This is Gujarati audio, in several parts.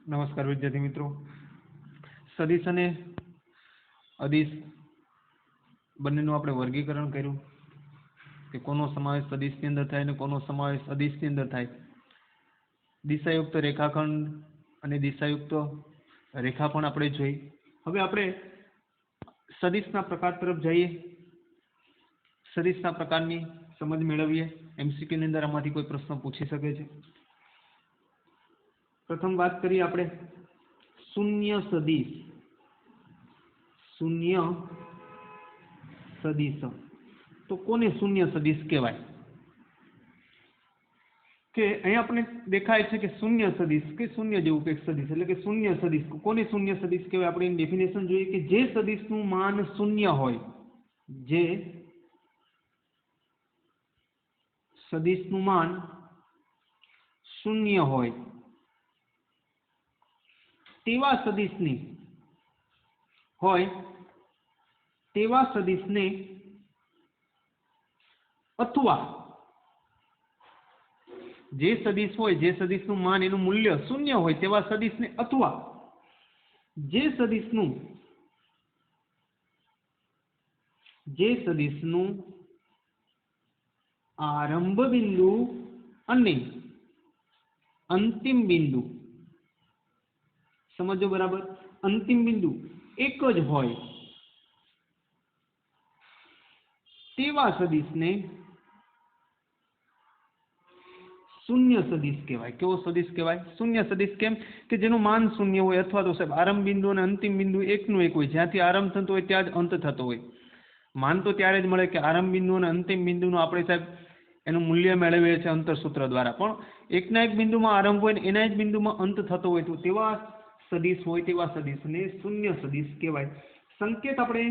नमस्कार विद्यार्थी मित्रों। सदिश અને અદિશ બંનેનું આપણે વર્ગીકરણ કર્યું કે કોનો સમાવેશ સદિશની અંદર થાય અને કોનો સમાવેશ અદિશની અંદર થાય। દિશાયુક્ત રેખાખંડ અને દિશાયુક્ત રેખા પણ આપણે જોઈ। હવે આપણે સદિશના પ્રકાર તરફ જઈએ, સદિશના પ્રકારની સમજ મેળવીએ। એમસીક્યુ ની અંદર આમાંથી કોઈ પ્રશ્ન પૂછી શકે છે। प्रथम बात करिए आपणे शून्य सदिश। शून्य सदिश तो कोने शून्य सदिश कहेवाय के अहीं आपने देखाय छे के शून्य सदिश के शून्य जेवुं कंईक सदिश एटले के शून्य सदिश कोने शून्य सदिश कहेवाय। आपणे एनी डेफिनेशन जोईए के जे सदिशनुं मान शून्य होय, जे सदिशनुं मान शून्य होय तेवा सदिशनी होय तेवा सदिशने अथवा जे सदिश होय जे सदिशनुं मान एनुं मूल्य शून्य होय तेवा सदिशने अथवा जे सदिशनुं आरंभ बिंदु अने अंतिम बिंदु समझो बराबर, अंतिम बिंदु एक ज होय तेवा सदिशने शून्य सदिश कहेवाय। केवो सदिश कहेवाय? शून्य सदिश केम के जेनुं मान शून्य होय अथवा तो साहेब आरंभ बिंदु अने अंतिम बिंदु एकनुं एक होय, ज्यांथी आरंभ थतो होय त्यां ज अंत थतो होय। मान तो त्यारे ज मळे के आरंभ बिंदु अने अंतिम बिंदुनुं आपणे साहेब एनुं मूल्य मेळवीए छीए अंतरसूत्र द्वारा, पण एकना एक बिंदुमां आरंभ होय ने एना ज बिंदुमां अंत थतो होय तो तेवा सदिश होय तेवा सदिशने शून्य सदिश कहेवाय। संकेत आपणे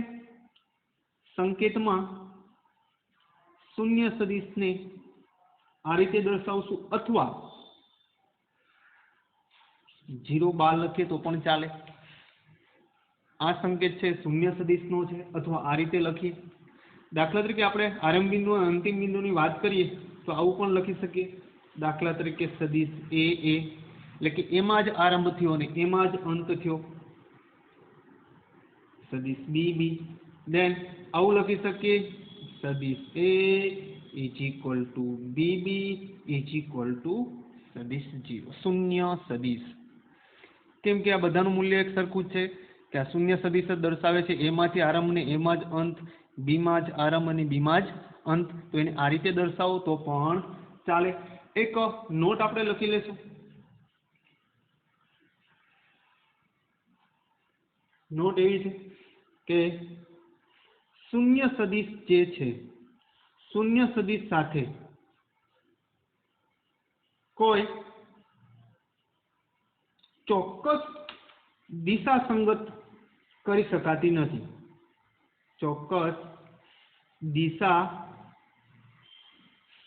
संकेतमां शून्य सदिशने आ रीते दर्शावशुं अथवा 0 बार लखीए तो पण चाले। आ संकेत छे शून्य सदिशनो छे अथवा आ रीते लखीए। दाखला तरीके आपणे आरंभ बिंदु अने अंतिम बिंदुनी वात करीए तो आवुं पण लखी सकीए। दाखला तरीके सदिश ए એટલે કે એમાં જ આરંભ થયો અને એમાં જ અંત થયો। સદિશ બી બી દેન આવું લખી શકીએ સદિશ a is equal to b b is equal to સદિશ 0 શૂન્ય સદિશ। કેમ કે આ બધાનું મૂલ્ય એક સરખું જ છે કે આ શૂન્ય સદિશ જ દર્શાવે છે એમાંથી આરંભ ને એમાં જ અંત, બીમાં જ આરંભ અને બીમાં જ અંત, તો એને આ રીતે દર્શાવો તો પણ ચાલે। એક નોટ આપણે લખી લેશું। नोट एवी है कि शून्य सदिश जे छे शून्य सदिश साथे कोई चौक्कस दिशा संगत करी शकाती नहीं। चौक्कस दिशा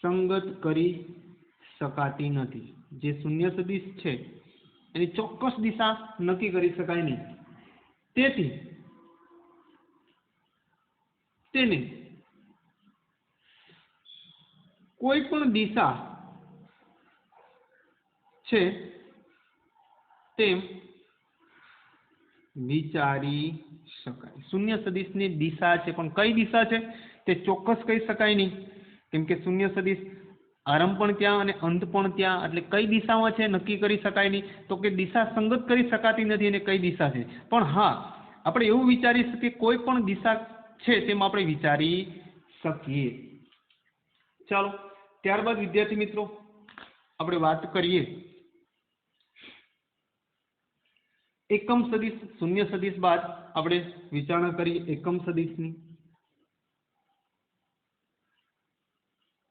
संगत करी शकाती नहीं। जे शून्य सदिश छे एनी चौक्कस दिशा नक्की करी शकाय नहीं। तेथी तेने कोई पण दिशा छे तेम विचारी शकाय। शून्य सदिशनी दिशा छे पण कई दिशा छे ते चोक्कस कही शकाय नहीं, केम के शून्य सदिश आरंभ पण त्यां अने अंत पण त्यां, एटले कई दिशामां छे नक्की करी शकाय नहीं। तो के दिशा संगत करी शकाती नहीं अने कई दिशा छे, पण हाँ आपणे एवुं विचारी शकीए कोई पण दिशा छे तेम आपणे विचारी शकीए। चलो त्यारबाद विद्यार्थी मित्रों आपणे वात करीए एकम सदिश शून्य सदिश बाद आपणे विचारणा करीए एकम सदिशनी।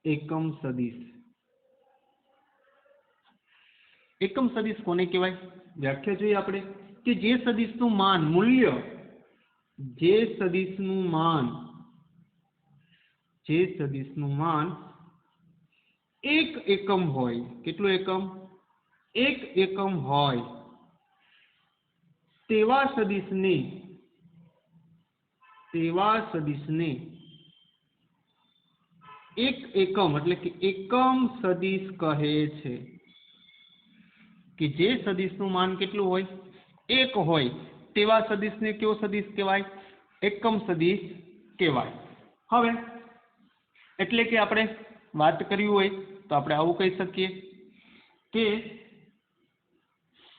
एकम सदिश एकम सदिश कोने कहेवाय? व्याख्या जोईए आपणे कि जे सदिशनुं मान मूल्य जे सदिशनुं मान एक एकम होय। केटलुं एकम? एक एकम होय तेवा सदिशने एक एकम એટલે કે એકમ સદિશ કહે છે। કે જે સદિશનું માન કેટલું હોય, 1 હોય તેવા સદિશને કેવો સદિશ કહેવાય, એકમ સદિશ કહેવાય। હવે એટલે કે આપણે વાત કરવી હોય તો આપણે આવું કહી શકીએ કે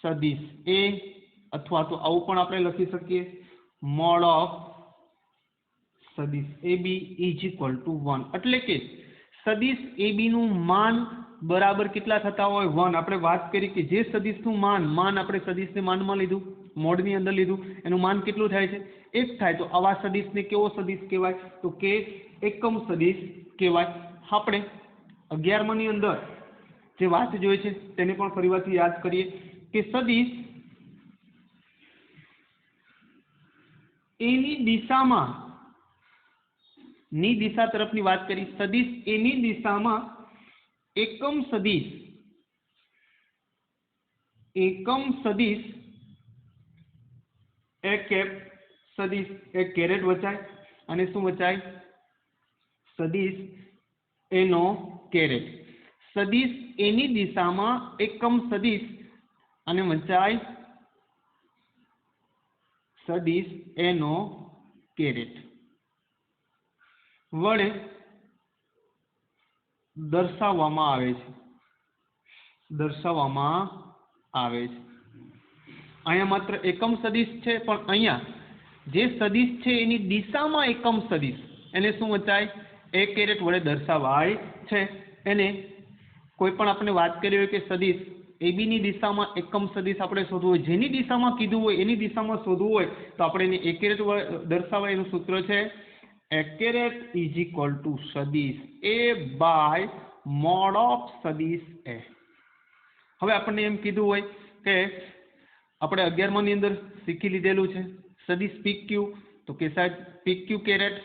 સદિશ એ, અથવા તો આવું પણ આપણે લખી શકીએ મોડ ઓફ સદિશ AB ઇઝ ઇક્વલ ટુ 1। એટલે કે સદિશ AB નું માન બરાબર કેટલા થતા હોય, 1। આપણે વાત કરી કે જે સદિશનું માન આપણે સદિશને માનમાં લીધું, મોડની અંદર લીધું, એનું માન કેટલું થાય છે, 1 થાય। તો આવા સદિશને કેવો સદિશ કહેવાય, તો કે એકમ સદિશ કહેવાય। આપણે 11મા ની અંદર જે વાત જોઈ છે તેને પણ ફરીથી યાદ કરીએ કે સદિશ એની દિશામાં ની દિશા તરફની વાત કરી, સદિશ એની દિશામાં એકમ સદિશ એ કેપ સદિશ એ કેરેટ વચાય અને શું વચાય, સદિશ એનો કેરેટ। સદિશ એની દિશામાં એકમ સદિશ અને વચાય સદિશ એનો કેરેટ વડે દર્શાવવામાં આવે છે। અહીંયા માત્ર એકમ સદિશ છે, પણ અહીંયા જે સદિશ છે એની દિશામાં એકમ સદિશ એને શું વચાય, એ કેરેટ વડે દર્શાવાય છે। એને કોઈ પણ આપણે વાત કરી હોય કે સદિશ AB ની દિશામાં એકમ સદિશ આપણે શોધવું હોય, જેની દિશામાં કીધું હોય એની દિશામાં શોધવું હોય તો આપણે એને એ કેરેટ વડે દર્શાવાય। એનું સૂત્ર છે એ કેરેટ ઇઝ ઇક્વલ ટુ સદિશ A બાય મોડ ઓફ સદિશ A। હવે આપણને એમ કીધું હોય કે આપણે 11મા ની અંદર શીખી લીધેલું છે સદિશ PQ, તો કે સાહેબ PQ કેરેટ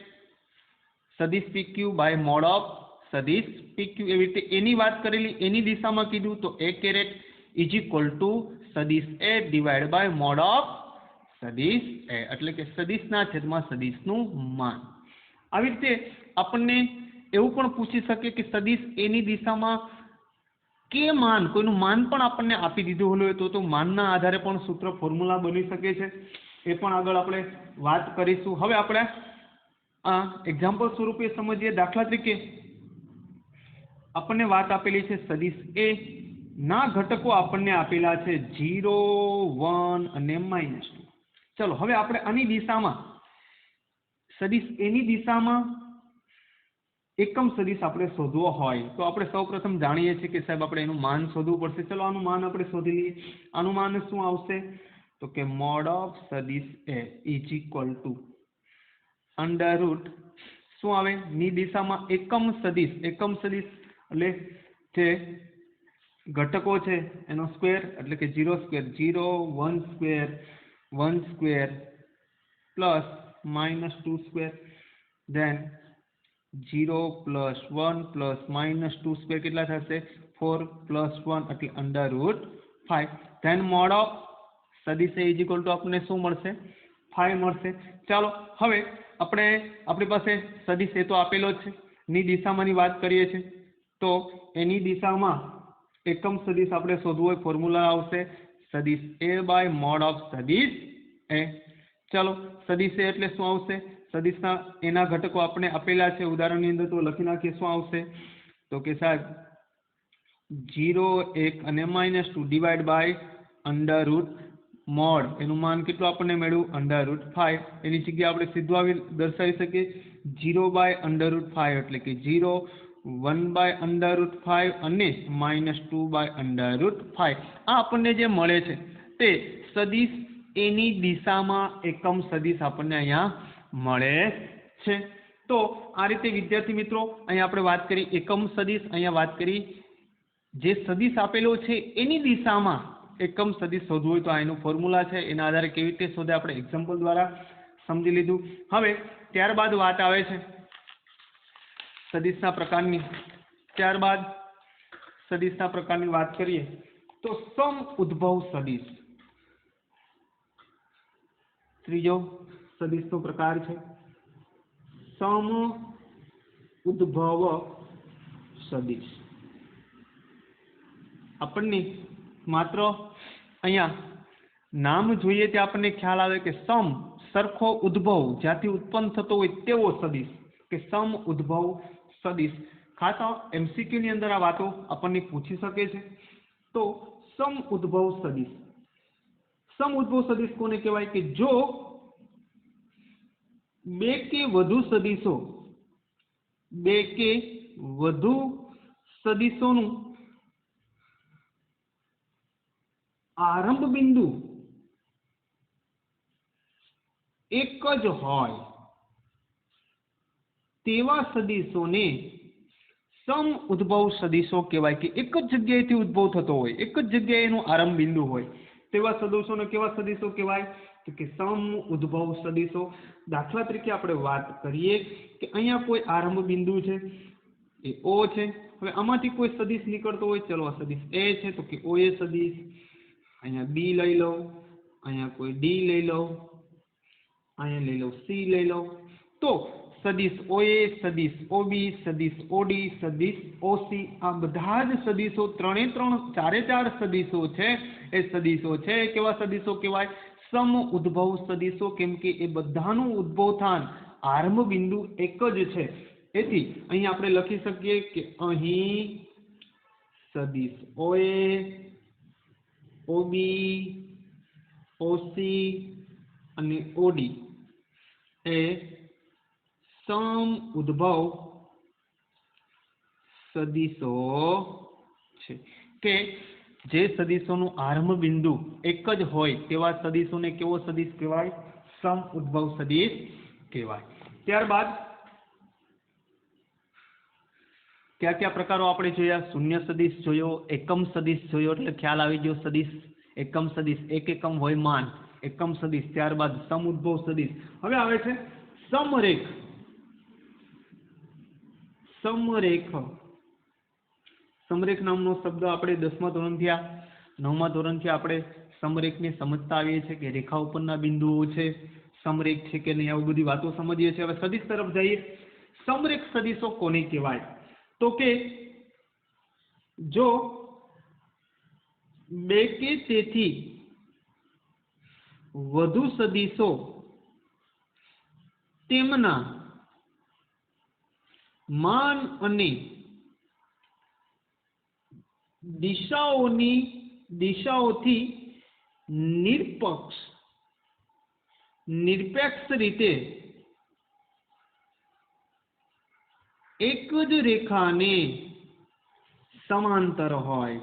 સદિશ PQ બાય મોડ ઓફ સદિશ PQ। એવી રીતે એની વાત કરેલી, એની દિશામાં કીધું તો એ કેરેટ ઇઝ ઇક્વલ ટુ સદિશ A divide by mod of સદિશ A, એટલે કે સદિશના છેદમાં સદિશનું માન। આવી રીતે આપણને એવું પણ પૂછી શકે કે સદિશ એની દિશામાં કે માન, કોઈનું માન પણ આપણને આપી દીધું હોય તો માનના આધારે પણ સૂત્ર ફોર્મ્યુલા બની શકે છે, એ પણ આગળ આપણે વાત કરીશું। હવે આપણે એક્ઝામ્પલ સ્વરૂપે સમજીએ। દાખલા તરીકે આપણને વાત આપેલી છે સદિશ A ના ઘટકો આપણને આપેલા છે 0, 1 અને -2। ચલો હવે આપણે આની દિશામાં સદિશ A ની દિશામાં એકમ સદિશ આપણે શોધવો હોય તો આપણે સૌપ્રથમ જાણીએ છીએ કે સાહેબ આપણે એનું માન શોધવું પડશે। ચલો આનું માન આપણે શોધી લઈએ। આનું માન શું આવશે, તો કે મોડ ઓફ સદિશ A is equal two under route શું આવે, ની દિશામાં એકમ સદિશ એટલે જે ઘટકો છે એનો સ્ક્વેર, એટલે કે 0 square 0, 1 square 1 square plus -2 square, then 0 plus 1 plus -2 square કેટલા થશે, 4 પ્લસ 1 એટલે under root 5। Then mod of સદિશ A ઇઝ ઇક્વલ ટુ આપણને શું મળશે, 5 મળશે। ચાલો હવે આપણે આપણી પાસે સદિશ A તો આપેલો જ છે, ની દિશામાંની વાત કરીએ છીએ તો એની દિશામાં એકમ સદિશ આપણે શોધવું હોય, ફોર્મ્યુલા આવશે સદિશ A બાય મોડ ઓફ સદિશ A। ચાલો સદિશ A એટલે શું આવશે, સદિશના એના ઘટકો આપણે આપેલા છે ઉદાહરણની અંદર, તો લખી નાખીએ શું આવશે, તો કે સાહેબ 0, 1 અને -2 divide by under root mod, એનું માન કેટલું આપણને મળ્યું, અંડર રૂટ 5। એની જગ્યાએ આપણે સીધું આવી દર્શાવી શકીએ 0 બાય અંડર રૂટ 5 એટલે કે 0, 1 બાય અંડર રૂટ 5 અને -2 બાય અંડર રૂટ 5। આ આપણને જે મળે છે તે સદિશ એની દિશામાં એકમ સદિશ આપણને અહીંયા મળે છે। તો આ રીતે વિદ્યાર્થી મિત્રો અહીંયા આપણે વાત કરી એકમ સદિશ, અહીંયા વાત કરી જે સદિશ આપેલો છે એની દિશામાં એકમ સદિશ શોધવું હોય તો આ એનું ફોર્મ્યુલા છે, એના આધારે કેવી રીતે શોધે આપણે એક્ઝામ્પલ દ્વારા સમજી લીધું। હવે ત્યારબાદ વાત આવે છે સદિશના પ્રકારની। ત્યારબાદ સદિશના પ્રકારની વાત કરીએ તો સમ ઉદ્ભવ સદિશ, ત્રીજો સદિશનો પ્રકાર છે સમ ઉદ્ભવ સદિશ। આપણને मात्र अहींया नाम जोईए त्यां आपणे ख्याल आवे के सम सरखो उद्भव ज्यांथी उत्पन्न थतो होय तेवो सदिश के सम उद्भव सदिश खास एमसीक्यू ની અંદર આ વાતો આપણને પૂછી શકે છે। તો સમ ઉદ્ભવ સદિશ, સમ ઉદ્ભવ સદિશ કોને કહેવાય કે જો બે કે વધુ સદિશોનું આરંભ બિંદુ એક જ હોય તેવા સદિશોને સમ ઉદ્ભવ સદિશો કહેવાય કે એક જ જગ્યાએથી ઉદ્ભવ થતો હોય, એક જ જગ્યાએ એનું આરંભ બિંદુ હોય તેવા સદિશોને કેવા સદિશો કહેવાય તો કે સમ ઉદ્ભવ સદિશો। દાખલા તરીકે આપણે વાત કરીએ કે અહીંયા કોઈ આરંભ બિંદુ છે એ O છે। હવે આમાંથી કોઈ સદિશ નીકળતો હોય, ચલો આ સદિશ A છે તો કે OA સદિશ, અહીંયા B લઈ લો, અહીંયા કોઈ D લઈ લો, અહીંયા લઈ લો C લઈ લો, તો सदिश OA, सदिश OB, सदिश OD, सदिश OC आ बधा ज सदिशो त्रे चारे चार सदिशो छे ए सदिशो छे केवा सदिशो कहेवाय सम उद्भव सदिशो केम के ए बधानुं उद्भव स्थान आरंभ बिंदु एक ज छे। एथी अहीं आपणे लखी सकीए के अहीं सदिश OA, OB, OC अने OD ए सम उद्भव सदिशो छे के जे सदिशोनुं आरंभ बिंदु एक ज होय तेवा सदिशोने केवो सदिश कहेवाय सम उद्भव सदिश कहेवाय। त्यारबाद क्या क्या प्रकारो आपणे जोया, शून्य सदिश जोयो, एकम सदिश जोयो એટલે ખ્યાલ આવી ગયો सदिश एकम सदिश एक एकम होय मान एकम सदिश। त्यारबाद सम उद्भव सदिश। हवे आवे छे समरेख। समरेख समरेख नामनो शब्द આપણે 10મા ધોરણથી આ 9મા ધોરણથી આપણે સમરેખને સમજતા આવીએ છીએ કે રેખા ઉપરના બિંદુઓ છે, સમરેખ છે કે નહીં, આવું બધી વાતો સમજીએ છીએ। હવે સદિશ તરફ જઈએ। સમરેખ સદિશો કોને કહેવાય તો કે જો બે કે તેથી વધુ સદિશો તેમના मान अने दिशाओथी निरपेक्ष रीते एक ज रेखाने समांतर होय,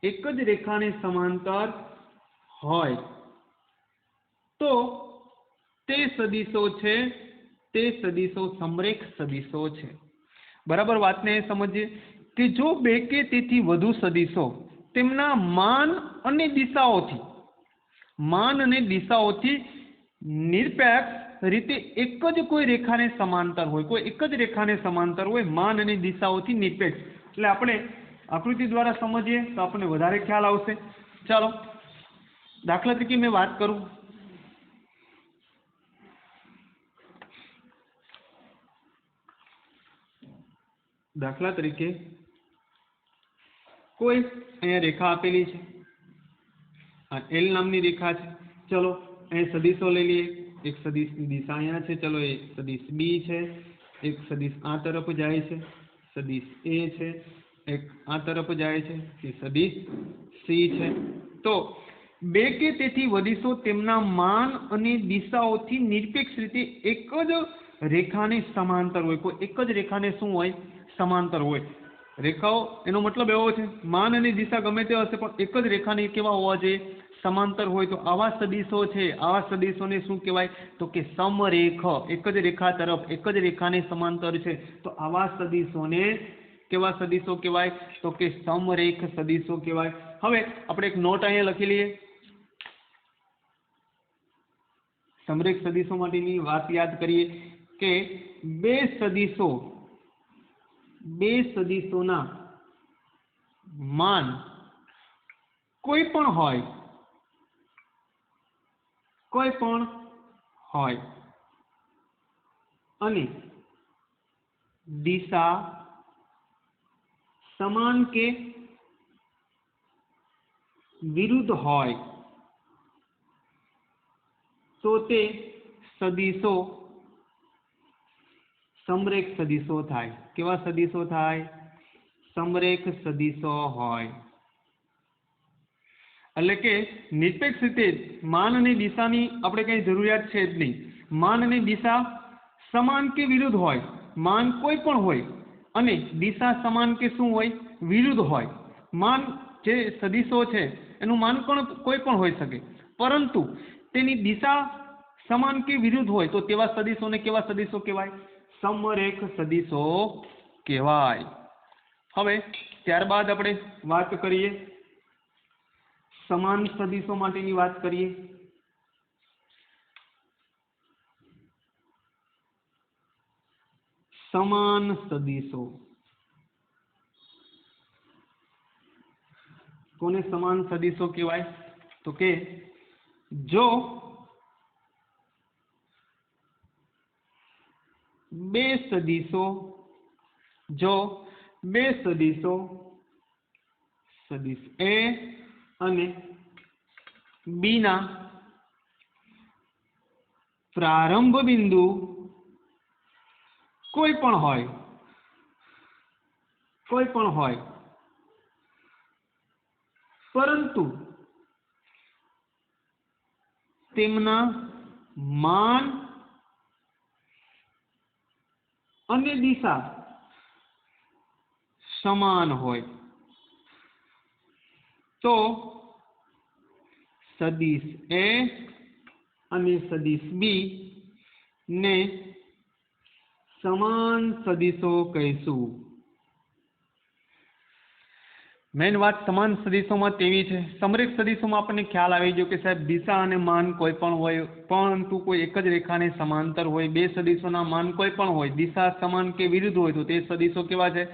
एक ज रेखाने समांतर होय तो ते सदिशो छे ते सदिशो समरेख सदिशो छे। बराबर वातने समझिए कि जो बे के तेथी वधु सदिशो तेमना मान अने दिशाओथी निरपेक्ष रीते एक ज कोई रेखाने समांतर होय, कोई एक ज रेखाने समांतर होय, मान अने दिशाओथी निरपेक्ष। એટલે આપણે આકૃતિ દ્વારા સમજીએ તો આપણને વધારે ખ્યાલ આવશે। ચાલો દાખલા તરીકે મેં વાત કરું, दाखला तरीके कोई अहीं रेखा आपेली है, एल नामनी रेखा है। चलो अहीं सदिशो लई लीए। एक सदिश की दिशा अहीं है, चलो एक सदिश बी है, एक सदिश आ तरफ जाए है, सदिश ए है, एक आ तरफ जाए है, ये सदिश सी है। तो बे के तेथी वधिशो तेमना मान अने दिशाओथी निरपेक्ष रीते एक ज रेखाने समांतर होय, कोई एक ज रेखाने शुं होय समांतर होय। रेखाओ एनो मतलब एवो छे मान अने दिशा गमे ते हशे पण एक ज रेखाने केवा होवा जोईए समांतर होय। तो आवा सदिशो छे, आवा सदिशोने शुं कहेवाय तो के समरेख। एक ज रेखा तरफ एक ज रेखाने समांतर छे तो आवा सदिशोने केवा सदिशो कहेवाय तो के समरेख सदिशो कहेवाय। हवे आपणे एक नोट अहींया लखी लीए। समरेख सदिशो माटेनी वात याद करीए के बे सदिशोना मान कोई पण होय अने दिशा समान के विरुद्ध होय तो ते सदिशो समरेख सदिशो थाय। केवा सदिशो थाय? समरेख सदिशो होय। એટલે કે નિરપેક્ષ રીતે માન અને દિશાની આપણે કઈ જરૂરિયાત છે જ નહીં। માન અને દિશા સમાન કે વિરુદ્ધ હોય, માન કોઈ પણ હોય અને દિશા સમાન કે શું હોય? વિરુદ્ધ હોય। માન જે સદિશો છે એનું માન પણ કોઈ પણ હોઈ શકે, પરંતુ તેની દિશા સમાન કે વિરુદ્ધ હોય તો તેવા સદિશોને કેવા સદિશો કહેવાય? સમરેખ સદિશો કહેવાય। હવે ત્યારબાદ આપણે વાત કરીએ સમાન સદિશો માટેની વાત કરીએ। સમાન સદિશો કોને સમાન સદિશો કહેવાય? તો કે જો બે સદિશો સદિશ એ અને બી ના પ્રારંભ બિંદુ કોઈ પણ હોય પરંતુ તેમના માન અને દિશા સમાન હોય તો સદિશ એ અને સદિશ બી ને સમાન સદિશો કહીશું। મેન વાત સમાન સદિશોમાં તેવી છે, સમરેખ સદિશોમાં આપણને ખ્યાલ આવી ગયો કે સાહેબ દિશા અને માન કોઈ પણ હોય પરંતુ કોઈ એક જ રેખાને સમાંતર હોય। બે સદિશોના માન કોઈ પણ હોય, દિશા સમાન કે વિરુદ્ધ હોય તો તે સદિશો કેવા છે?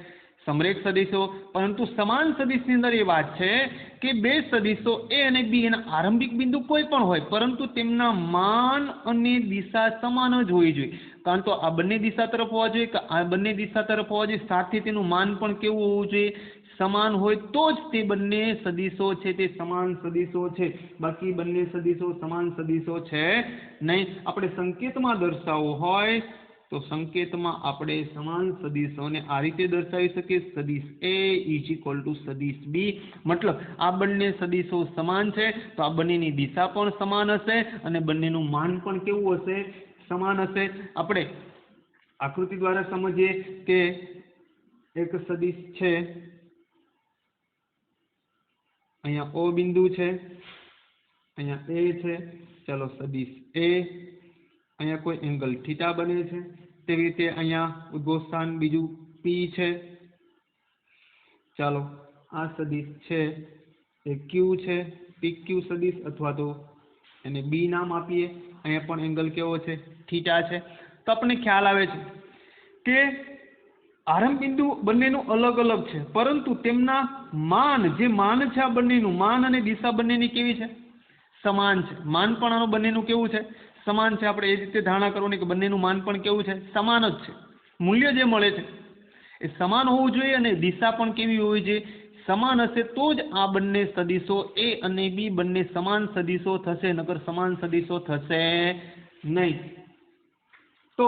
સમરેખ સદિશો। પરંતુ સમાન સદિશની અંદર એ વાત છે કે બે સદિશો એ અને બી એના આરંભિક બિંદુ કોઈ પણ હોય પરંતુ તેમના માન અને દિશા સમાન જ હોવી જોઈએ। કારણ તો આ બંને દિશા તરફ હોવા જોઈએ કે આ બંને દિશા તરફ હોવા જોઈએ, સાથે તેનું માન પણ કેવું હોવું જોઈએ? સમાન હોય તો જ તે બંને સદિશો છે તે સમાન સદિશો છે, બાકી બંને સદિશો સમાન સદિશો છે નહીં। આપણે સંકેતમાં દર્શાવવું હોય તો સંકેતમાં આપણે સમાન સદિશોને આ રીતે દર્શાવી શકીએ, સદિશ એ ઇઝ ઇક્વલ ટુ સદિશ બી। મતલબ આ બંને સદિશો સમાન છે તો આ બંનેની દિશા પણ સમાન હશે અને બંનેનું માન પણ કેવું હશે? સમાન હશે। આપણે આકૃતિ દ્વારા સમજીએ કે એક સદિશ છે, અહીંયા ઓ બિંદુ છે, અહીંયા એ છે, ચાલો સદિશ એ, અહીંયા કોઈ એંગલ થીટા બને છે, તેવી રીતે અહીંયા ઉદ્ભવ સ્થાન બીજું પી છે। ચાલો આ સદિશ છે એ ક્યુ છે, પી ક્યુ સદિશ અથવા તો એને બી નામ આપીએ। અહીંયા પણ એંગલ કેવો છે? થીટા છે। તો આપણને ખ્યાલ આવે છે કે આરંભ બિંદુ બંનેનું અલગ અલગ છે પરંતુ તેમના માન જે માન છે આ બંનેનું માન અને દિશા બંનેની કેવી છે? સમાન છે। માન પણ આનું બંનેનું કેવું છે? સમાન છે। આપણે એ રીતે ધારણા કરવાની કે બંનેનું માન પણ કેવું છે? સમાન જ છે। મૂલ્ય જે મળે છે એ સમાન હોવું જોઈએ અને દિશા પણ કેવી હોવી જોઈએ? સમાન હશે તો જ આ બંને સદિશો એ અને બી બંને સમાન સદિશો થશે, નકર સમાન સદિશો થશે નહીં। તો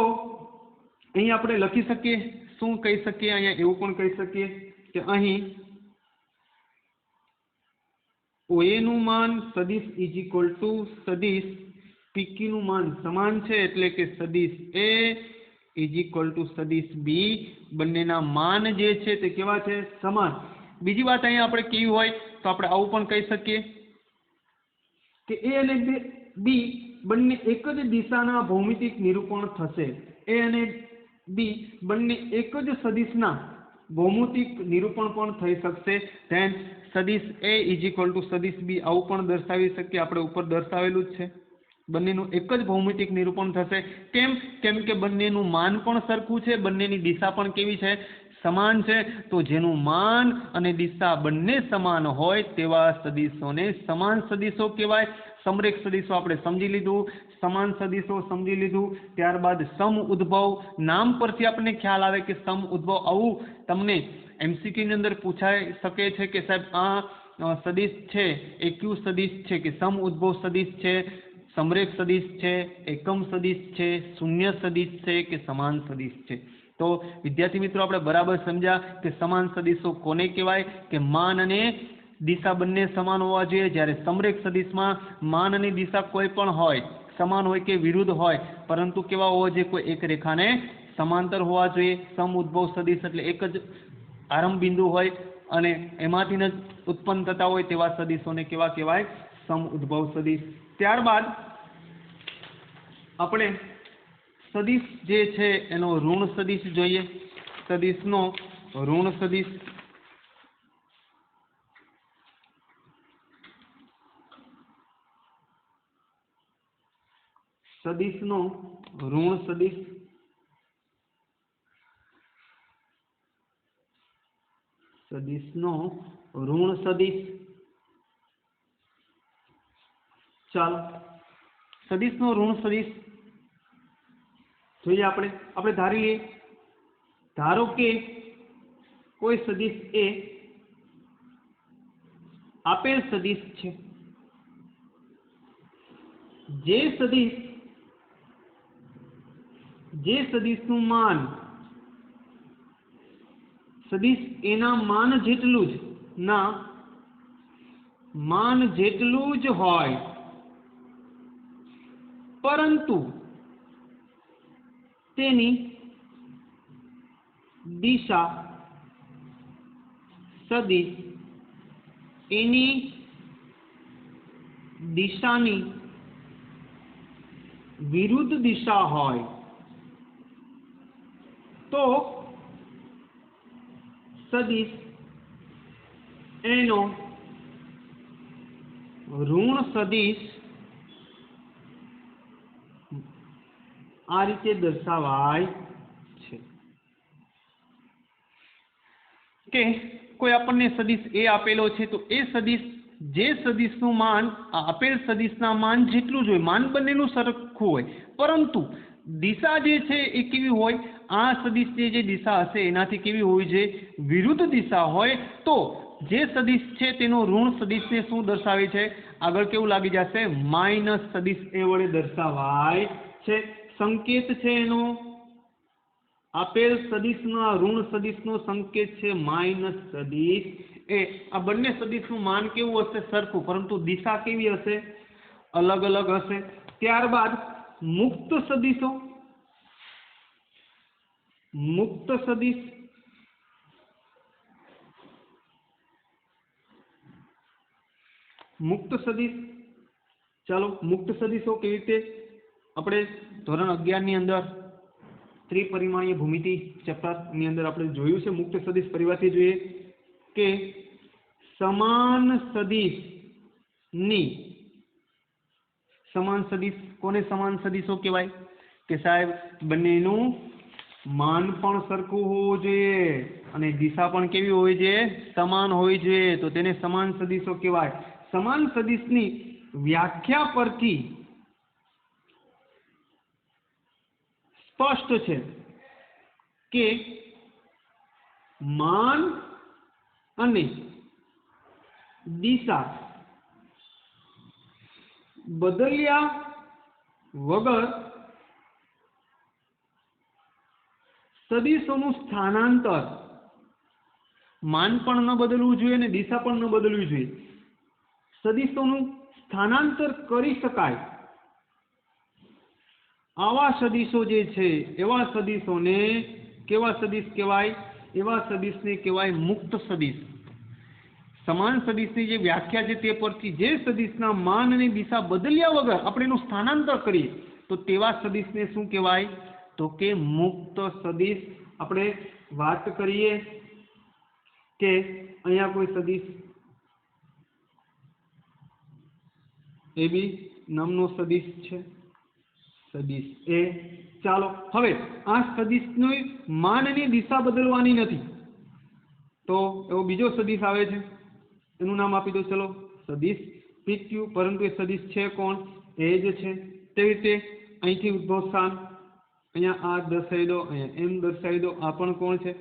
અહીં આપણે લખી શકીએ, શું કહી શકીએ? અહીંયા એવું પણ કહી શકીએ કે અહીં OA નું માન સદિશ ઇઝ ઇક્વલ ટુ સદિશ PQ નું માન સમાન છે એટલે કે સદિશ A ઇઝ ઇક્વલ ટુ સદિશ B, બંનેના માન જે છે તે કેવા છે? સમાન। બીજી વાત અહીંયા આપણે કેવી હોય તો આપણે આવું પણ કહી શકીએ કે A અને B બંને એક જ દિશાના ભૌમિતિક નિરૂપણ થશે। A અને બી બંને એક જ સદિશના ભૌમિતિક નિરૂપણ પણ થઈ શકશે। ધેન સદિશ એ ઇઝ ઇક્વલ ટુ સદિશ બી આવું પણ દર્શાવી શકીએ, આપણે ઉપર દર્શાવેલું જ છે। બંનેનું એક જ ભૌમિતિક નિરૂપણ થશે। કેમ કે બંનેનું માન પણ સરખું છે, બંનેની દિશા પણ કેવી છે? સમાન છે। તો જેનું માન અને દિશા બંને સમાન હોય તેવા સદિશોને સમાન સદિશો કહેવાય। સમરેખ સદિશો આપણે સમજી લીધું, સમાન સદિશો સમજી લીધું, ત્યારબાદ સમ ઉદ્ભવ નામ પરથી આપણને ખ્યાલ આવે કે સમ ઉદ્ભવ આવું તમને MCQ ની અંદર પૂછાઈ શકે છે કે સાહેબ આ સદિશ છે એ ક્યુ સદિશ છે કે સમ ઉદ્ભવ સદિશ છે, સમરેખ સદિશ છે, એકમ સદિશ છે, શૂન્ય સદિશ છે કે સમાન સદિશ છે? તો વિદ્યાર્થી મિત્રો આપણે બરાબર સમજ્યા કે સમાન સદિશો કોને કહેવાય કે માન અને દિશા બંને સમાન હોવા જોઈએ, જ્યારે સમરેખ સદિશમાં માન અને દિશા કોઈ પણ હોય, સમાન હોય કે વિરુદ્ધ હોય, પરંતુ કેવા હોવા જોઈએ? કોઈ એક રેખાને સમાંતર હોવા જોઈએ. સમ ઉદ્ભવ સદિશ એટલે એક જ આરંભ બિંદુ હોય અને એમાંથી જ ઉત્પન્ન થતા હોય તેવા સદિશોને કેવા કહેવાય? સમ ઉદ્ભવ સદિશ. ત્યારબાદ આપણે સદિશ જે છે એનો ઋણ સદિશ જોઈએ. સદિશનો ઋણ સદિશ. સદિશનો ઋણ સદિશ. સદિશનો ઋણ સદિશ. ચાલો સદિશનો ઋણ સદિશ જોઈએ. આપણે ધારી લઈએ, ધારો કે કોઈ સદિશ એ આપેલ સદિશ છે. જે સદિશનું માન સદિશ એના માન જેટલું જ હોય, પરંતુ તેની દિશા સદિશ એની દિશાની વિરુદ્ધ દિશા હોય તો સદિશ એનો ઋણ સદિશ આ રીતે દર્શાવાય છે કે કોઈ આપણને સદિશ એ આપેલો છે, તો એ સદિશ જે સદિશનું માન આપેલ સદિશના માન જેટલું જ હોય, માન બંનેનું સરખું હોય, પરંતુ દિશા જે છે એ કેવી હોય? આ સદિશની જે દિશા હશે એનાથી કેવી હોવી જોઈએ? વિરુદ્ધ દિશા હોય. તો જે સદિશ છે તેનો ઋણ સદિશને શું દર્શાવે છે? આગળ કેવું લાગી જશે? માઇનસ સદિશ એ વડે દર્શાવાય છે. સંકેત છે એનો આપેલ સદિશના ઋણ સદિશનો સંકેત છે માઇનસ સદિશ એ. આ બંને સદિશનું માન કેવું હશે? સરખું, પરંતુ દિશા કેવી હશે? અલગ અલગ હશે. ત્યારબાદ મુક્ત સદિશો. મુક્ત સદિશ. મુક્ત સદિશ. ચાલો મુક્ત સદિશો કેવી રીતે આપણે ધોરણ 11 ની અંદર ત્રિપરિમાણીય ભૂમિતિ ચેપ્ટર ની અંદર આપણે જોયું છે. મુક્ત સદિશ પરિવારથી જોઈએ કે સમાન સદિશ કોને સમાન સદિશો કહેવાય? કે સાહેબ બંનેનું માન પણ સરખું હોવું જોઈએ અને દિશા પણ કેવી હોવી જોઈએ? સમાન હોવી જોઈએ, તો તેને સમાન સદિશો કહેવાય. સમાન સદિશની વ્યાખ્યા પરથી સ્પષ્ટ છે કે માન અને દિશા બદલ્યા વગર સદિશોનું સ્થાનાંતર, માન પણ ન બદલવું જોઈએ અને દિશા પણ ન બદલવી જોઈએ. સદિશોનું સ્થાનાંતર કરી શકાય આવા સદિશો જે છે એવા સદિશોને કેવા સદિશ કહેવાય? એવા સદિશને કહેવાય મુક્ત સદિશ. સમાન સદિશની જે વ્યાખ્યા છે તે પરથી જે સદિશના માન અને દિશા બદલ્યા વગર આપણે એનું સ્થાનાંતર કરીએ તો તેવા સદિશને શું કહેવાય? તો કે મુક્ત સદિશ. આપણે વાત કરીએ કે અહીંયા કોઈ સદિશ AB નામનો સદિશ છે, સદિશ એ. ચાલો હવે આ સદિશની માન અને દિશા બદલવાની નથી, તો એવો બીજો સદિશ આવે છે, એનું નામ આપી દો ચલો સદિશ PQ. પરંતુ એ સદિશ છે કોણ? એ જ છે. તેવી રીતે અહીંથી ઉદ્ભવ સ્થાન, અહીંયા આ દર્શાવી દો, અહીંયા M દર્શાવી દો. આ પણ કોણ છે?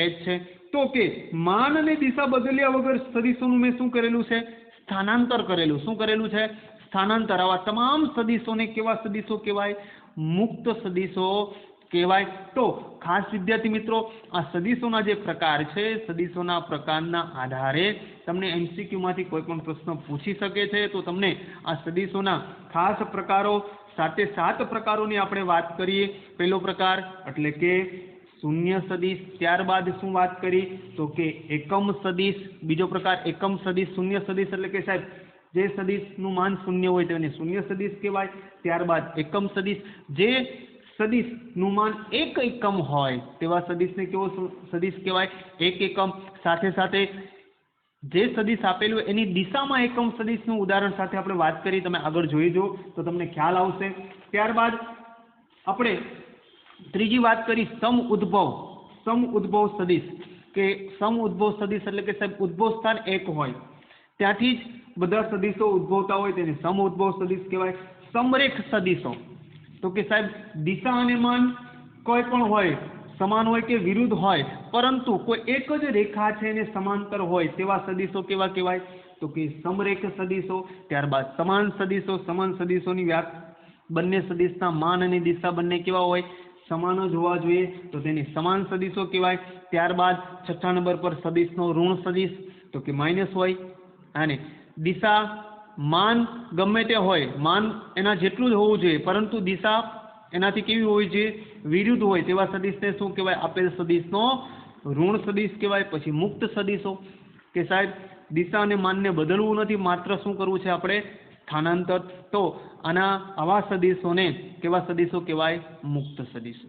એચ છે। તો કે માન અને દિશા બદલ્યા વગર સદીશોનું મેં શું કરેલું છે? સ્થાનાંતર કરેલું। શું કરેલું છે? સ્થાનાંતર। આવા તમામ સદીશોને કેવા સદીશો કહેવાય? મુક્ત સદીશો કહેવાય। તો ખાસ વિદ્યાર્થી મિત્રો, આ સદીશોના જે પ્રકાર છે, સદીશોના પ્રકારના આધારે તમને MCQ માંથી કોઈ પણ પ્રશ્ન પૂછી શકે છે। તો તમને આ સદીશોના ખાસ પ્રકારો, 7 પ્રકારોની આપણે વાત કરીએ। પહેલો પ્રકાર એટલે કે શૂન્ય સદીશ, ત્યારબાદ શું વાત કરી તો કે એકમ સદીશ। બીજો પ્રકાર એકમ સદીશ। શૂન્ય સદીશ એટલે કે સાહેબ જે સદીશનું માન શૂન્ય હોય તેને શૂન્ય સદીશ કહેવાય। ત્યારબાદ એકમ સદીશ, જે સદીશનું માન એક એકમ હોય તેવા સદીશને કેવો સદીશ કહેવાય? એક એકમ। સાથે સાથે જે સદીશ આપેલું એની દિશામાં એકમ સદીશનું ઉદાહરણ સાથે આપણે વાત કરી, તમે આગળ જોઈ જો તો તમને ખ્યાલ આવશે। ત્યારબાદ આપણે ત્રીજી વાત કરી સમ ઉદ્ભવ સદીશ, કે સમ ઉદ્ભવ સદીશ એટલે કે સાહેબ ઉદ્ભવ સ્થાન એક હોય, ત્યાંથી જ બધા સદીશો ઉદ્ભવતા હોય તેને સમ ઉદ્ભવ સદીશ કહેવાય। સમરેખ સદીશો, તો કે સાહેબ દિશા અને માન કોઈ પણ હોય, સમાન હોય કે વિરુદ્ધ હોય, પરંતુ કોઈ એક જ રેખા છે એને સમાંતર હોય તેવા સદીશો કેવા કહેવાય? તો કે સમરેખ સદીશો। ત્યારબાદ સમાન સદીશોની બંને સદીશના માન અને દિશા બંને કેવા હોય? સમાન જ હોવા જોઈએ, તો તેને સમાન સદીશો કહેવાય। ત્યારબાદ 6થા નંબર પર સદીશનો ઋણ સદીશ, તો કે માઇનસ હોય, અને દિશા માન ગમે તે હોય, માન એના જેટલું જ હોવું જોઈએ, પરંતુ દિશા એનાથી કેવી હોવી જોઈએ? વિરુદ્ધ હોય તેવા સદીશને શું કહેવાય? આપેલ સદીશનો ઋણ સદીશ કહેવાય। પછી મુક્ત સદીશો, કે સાહેબ દિશા અને માનને બદલવું નથી, માત્ર શું કરવું છે આપણે? સ્થાનાંતર। તો આવા સદીશોને કેવા સદીશો કહેવાય? મુક્ત સદીશો।